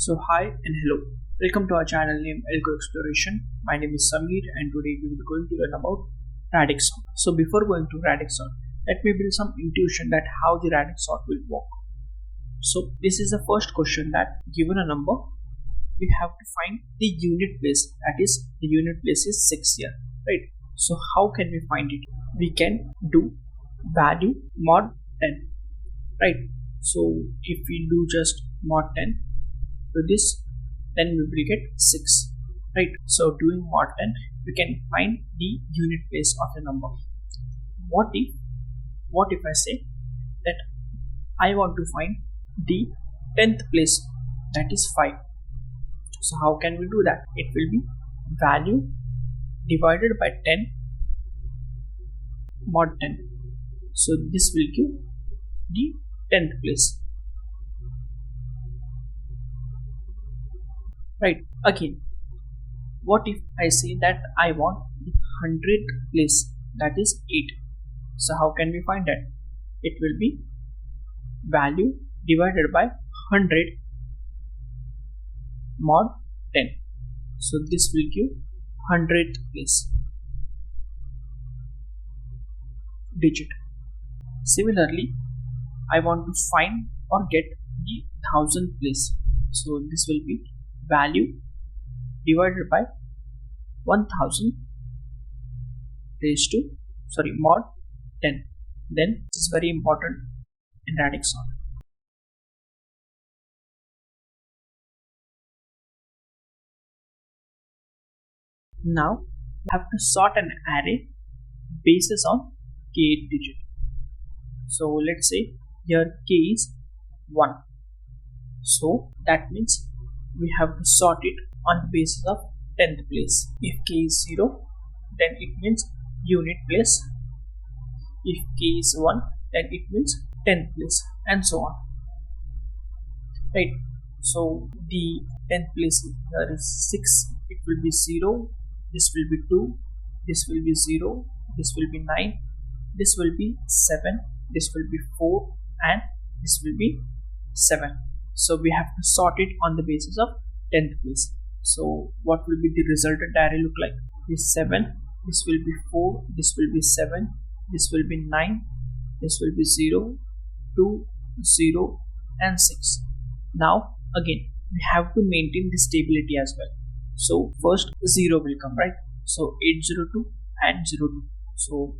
So hi and hello, welcome to our channel named Algo Exploration. My name is Samir and today we will be going to learn about Radix Sort. So before going to Radix Sort, let me build some intuition that how the Radix Sort will work. So this is the first question that given a number, we have to find the unit place, that is the unit place is 6 here, right? So how can we find it? We can do value mod 10, right? So if we do just mod 10 to this, then we will get 6, right? So doing mod 10, we can find the unit place of the number. What if I say that I want to find the 10th place, that is 5. So how can we do that? It will be value divided by 10 mod 10. So this will give the 10th place, right? Again, what if I say that I want the 100th place, that is 8. So how can we find that? It will be value divided by 100 mod 10. So this will give 100th place digit. Similarly, I want to find or get the 1000th place. So this will be value divided by 1000 mod 10. Then this is very important in Radix Sort. Now we have to sort an array basis on k digit. So let's say here k is 1. So that means we have to sort it on the basis of 10th place. If k is 0, then it means unit place. If k is 1, then it means 10th place, and so on, right? So the 10th place here is 6, it will be 0, this will be 2, this will be 0, this will be 9, this will be 7, this will be 4, and this will be 7. So we have to sort it on the basis of 10th place. So what will be the resultant array look like? This 7, this will be 4, this will be 7, this will be 9, this will be 0, 2, 0, and 6. Now again, we have to maintain the stability as well. So first 0 will come, right? So 802 and 02. So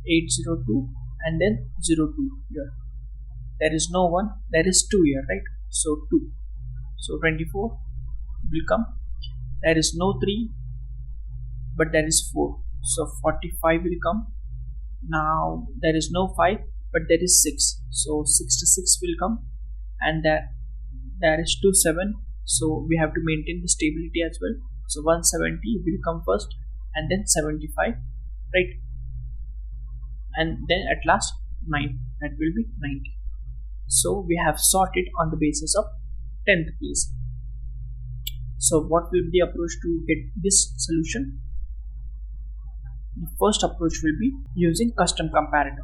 802 and then 02 here. There is no 1, there is 2 here, right? So 2. So 24 will come. There is no 3, but there is 4. So 45 will come. Now there is no 5, but there is 6. So 66 will come, and there is 27. So we have to maintain the stability as well. So 170 will come first, and then 75, right? And then at last 9, that will be 90. So we have sorted on the basis of 10th place. So what will be the approach to get this solution? The first approach will be using custom comparator.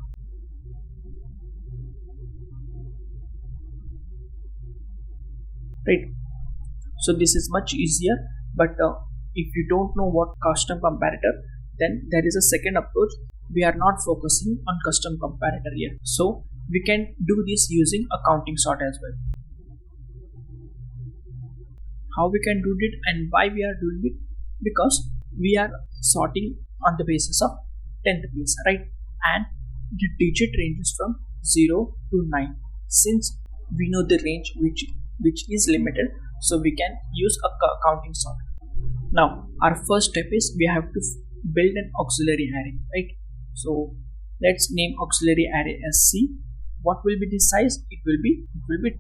Right. So this is much easier, but if you don't know what custom comparator, then there is a second approach. We are not focusing on custom comparator here. So we can do this using a counting sort as well. How we can do it and why we are doing it? Because we are sorting on the basis of 10th place, right? And the digit ranges from 0 to 9. Since we know the range which is limited, so we can use a counting sort. Now our first step is we have to build an auxiliary array, right? So let's name auxiliary array as C. What will be the size? It will be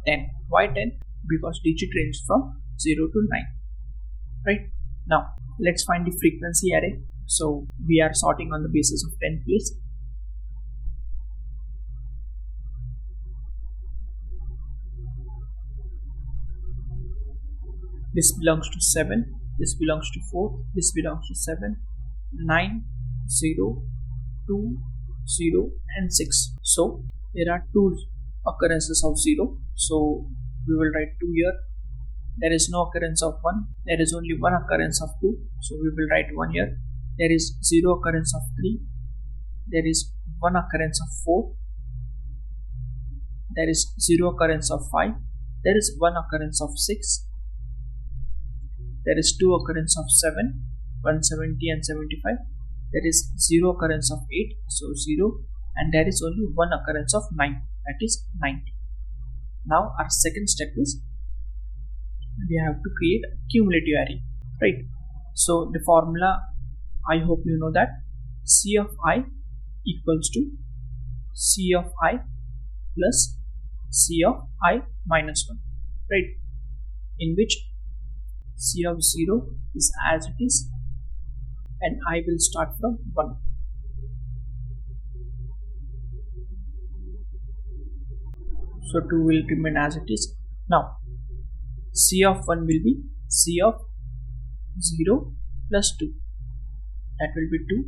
10. Why 10? Because digit range from 0 to 9, right? Now let's find the frequency array. So we are sorting on the basis of 10th place. This belongs to 7, this belongs to 4, this belongs to 7, 9, 0, 2, 0, and 6. So there are 2 occurrences of 0. So we will write 2 here, there is no occurrence of 1, there is only one occurrence of 2, so we will write 1 here. There is 0 occurrence of 3, there is 1 occurrence of 4, there is 0 occurrence of 5, there is 1 occurrence of 6, there is 2 occurrence of 7, 170 and 75, there is 0 occurrence of 8, so 0, and there is only 1 occurrence of 9, that is 90. Now our second step is we have to create a cumulative array, right? So the formula, I hope you know that, C of I equals to C of I plus C of I minus 1, right? In which C of 0 is as it is and I will start from 1. So 2 will remain as it is. Now C of 1 will be C of 0 plus 2, that will be 2,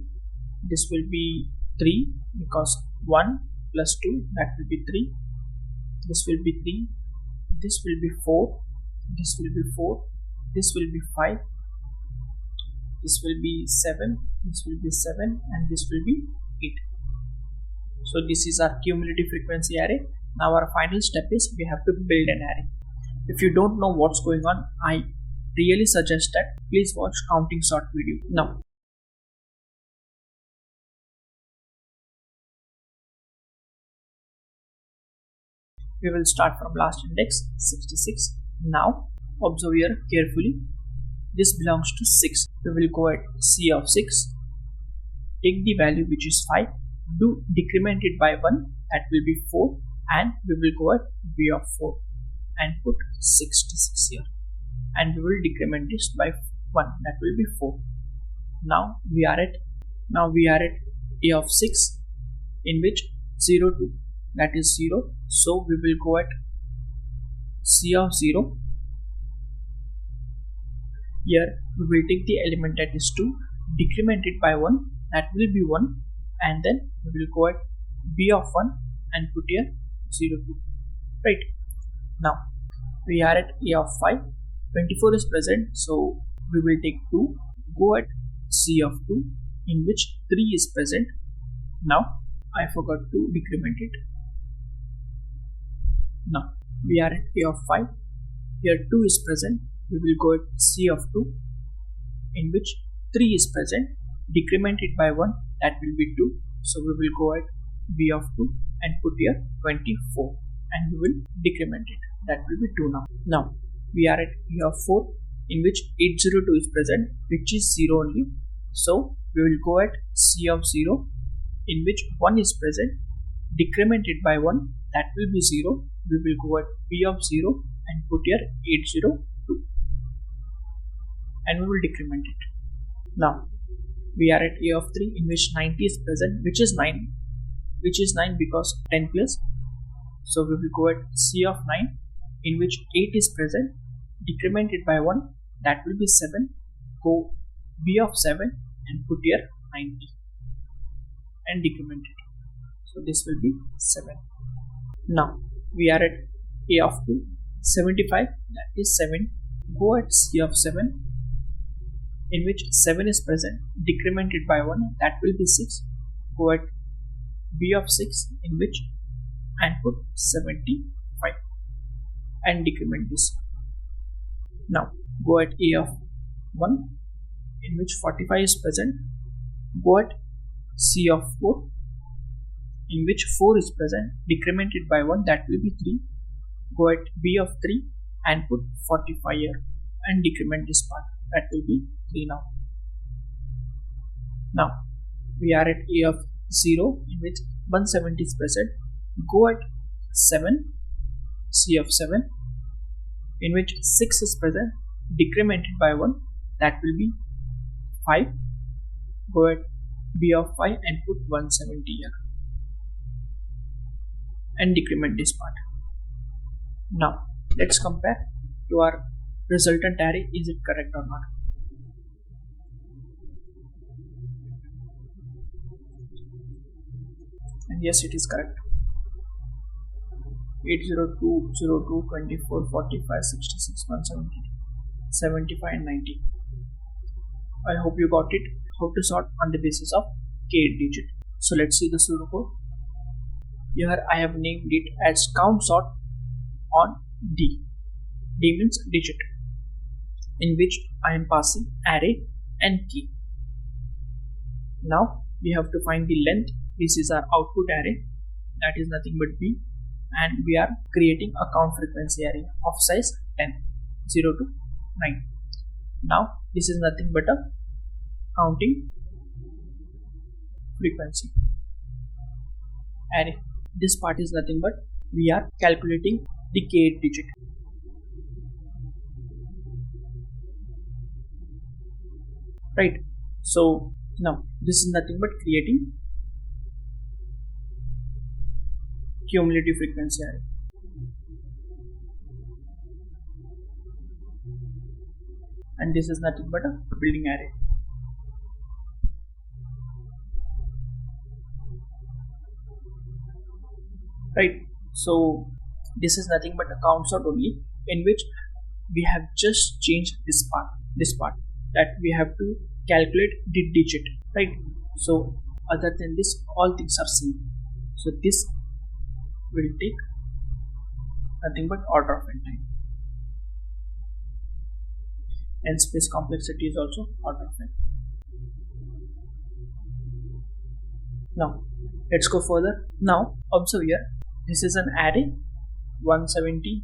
this will be 3 because 1 plus 2, that will be 3, this will be 3, this will be 4, this will be 4, this will be 5, this will be 7, this will be 7, and this will be 8. So this is our cumulative frequency array. Now our final step is we have to build an array. If you don't know what's going on, I really suggest that please watch counting sort video. Now we will start from last index 66. Now observe here carefully, this belongs to 6. We will go at C of 6, take the value which is 5, do decrement it by 1, that will be 4, and we will go at B of 4 and put 66 here, and we will decrement this by 1, that will be 4. Now we are at A of 6, in which 0 2, that is 0, so we will go at C of 0. Here we will take the element that is 2, decrement it by 1, that will be 1, and then we will go at B of 1 and put here 0 2, right? Now we are at A of 5, 24 is present, so we will take 2, go at C of 2, in which 3 is present. Now I forgot to decrement it. Now we are at A of 5, here 2 is present, we will go at C of 2, in which 3 is present, decrement it by 1, that will be 2, so we will go at B of 2 and put here 24, and we will decrement it, that will be 2 now. Now we are at A of 4, in which 802 is present, which is 0 only, so we will go at C of 0, in which 1 is present, decrement it by 1, that will be 0, we will go at B of 0 and put here 802, and we will decrement it. Now we are at A of 3, in which 90 is present, which is 9 because 10 plus, so we will go at C of 9, in which 8 is present, decrement it by 1, that will be 7, go B of 7 and put here 90 and decrement it, so this will be 7. Now we are at A of 2, 75, that is 7, go at C of 7, in which 7 is present, decrement it by 1, that will be 6, go at B of 6, in which and put 75 and decrement this. Now go at A of 1, in which 45 is present, go at C of 4, in which 4 is present, decrement it by 1, that will be 3, go at B of 3 and put 45 here and decrement this part, that will be 3 now. Now we are at A of 0, in which 170 is present, go at 7, C of 7, in which 6 is present, decrement it by 1, that will be 5, go at B of 5 and put 170 here and decrement this part. Now let's compare to our resultant array, is it correct or not. And yes, it is correct. 802, 02, 24, 45, 66, 170, 75 and 90. I hope you got it. How to sort on the basis of k digit. So let's see the pseudocode. Here I have named it as count sort on D. D means digit, in which I am passing array and key. Now we have to find the length. This is our output array, that is nothing but B, and we are creating a count frequency array of size 10, 0 to 9. Now this is nothing but a counting frequency array. This part is nothing but we are calculating the k digit. Right. So now this is nothing but creating cumulative frequency array. And this is nothing but a building array. Right. So this is nothing but a count sort only, in which we have just changed this part that we have to calculate the digit, right? So other than this, all things are same. So this will take nothing but order of n time, and space complexity is also order of n. Now let's go further. Now observe here, this is an array 170,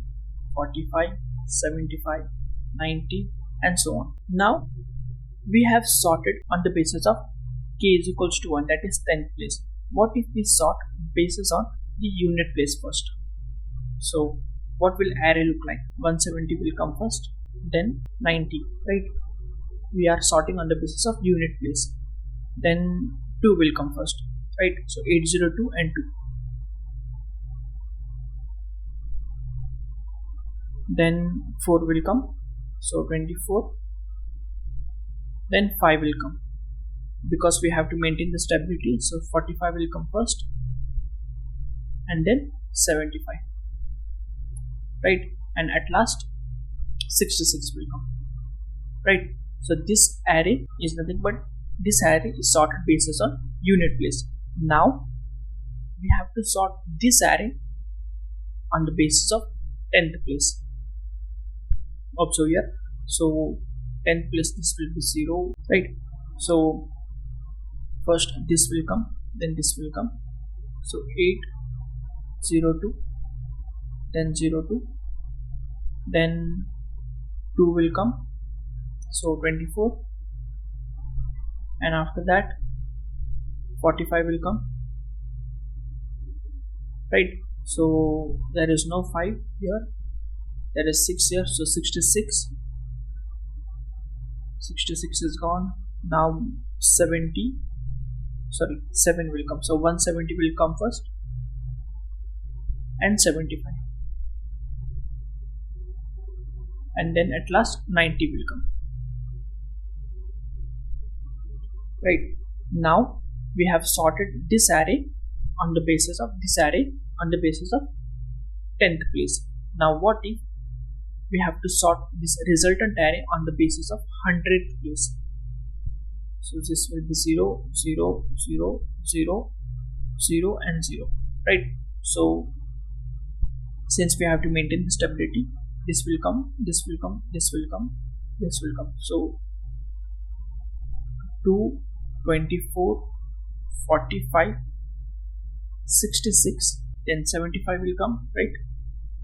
45, 75, 90 and so on. Now we have sorted on the basis of k is equals to 1, that is 10th place. What if we sort basis on the unit place first? So what will array look like? 170 will come first, then 90, right? We are sorting on the basis of unit place. Then 2 will come first, right? So 802 and 2. Then 4 will come, so 24. Then 5 will come, because we have to maintain the stability, so 45 will come first, and then 75, right? And at last 66 will come, right? So this array is nothing but this array is sorted basis on unit place. Now we have to sort this array on the basis of 10th place. Observe here, so 10th place, this will be 0, right? So first this will come, then this will come, so 802, then 02, then 2 will come, so 24, and after that 45 will come, right? So there is no 5 here, there is 6 here, so 66 is gone. Now 7 will come, so 170 will come first, and 75, and then at last 90 will come, right? Now we have sorted this array on the basis of this array on the basis of 10th place. Now what if we have to sort this resultant array on the basis of 100th place? So this will be 0, 0, 0, 0, 0 and 0, right? So since we have to maintain the stability, this will come, this will come, this will come, this will come. So 2, 24, 45, 66, then 75 will come, right?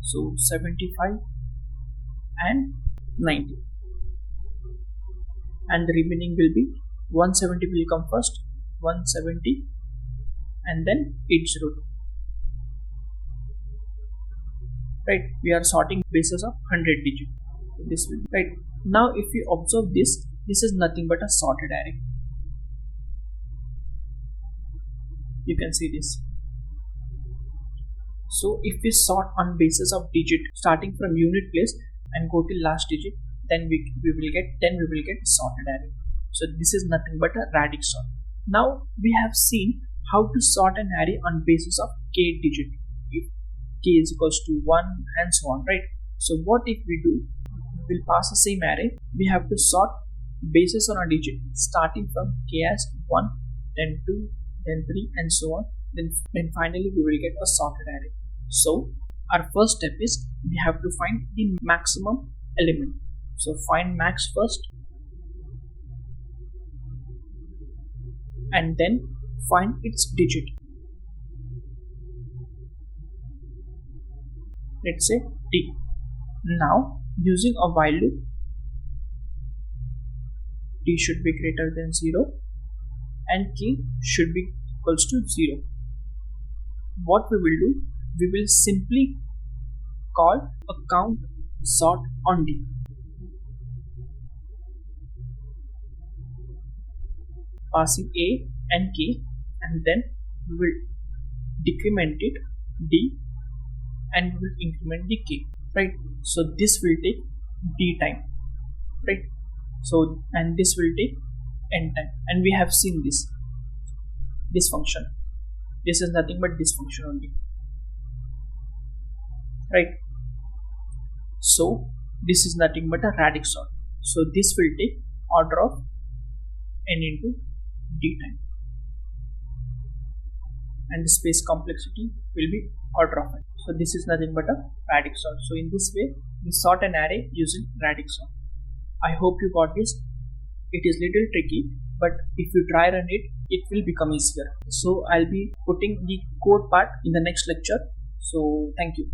So 75 and 90, and the remaining will be 170 will come first, 170, and then 802, right? We are sorting basis of 100 digit. So this will be, right? Now if you observe this is nothing but a sorted array. You can see this. So if we sort on basis of digit starting from unit place and go till last digit, then we will get sorted array. So this is nothing but a radix sort. Now we have seen how to sort an array on basis of k digit. k is equals to 1 and so on, right? So what if we do, we'll pass the same array. We have to sort basis on a digit starting from k as 1, then 2, then 3 and so on. Then finally we will get a sorted array. So our first step is we have to find the maximum element. So find max first and then find its digit. Let's say t. Now using a while loop, t should be greater than 0 and k should be equals to 0. What we will do, we will simply call a count sort on d. Passing a and k, and then we will decrement it d and we will increment the k, right? So this will take d time, right? So and this will take n time, and we have seen this function. This is nothing but this function only, right? So this is nothing but a radix sort. So this will take order of n into d time, and the space complexity will be order of n. So this is nothing but a radix sort. So in this way we sort an array using radix sort. I hope you got this. It is little tricky, but if you try run it, it will become easier. So I'll be putting the code part in the next lecture. So thank you.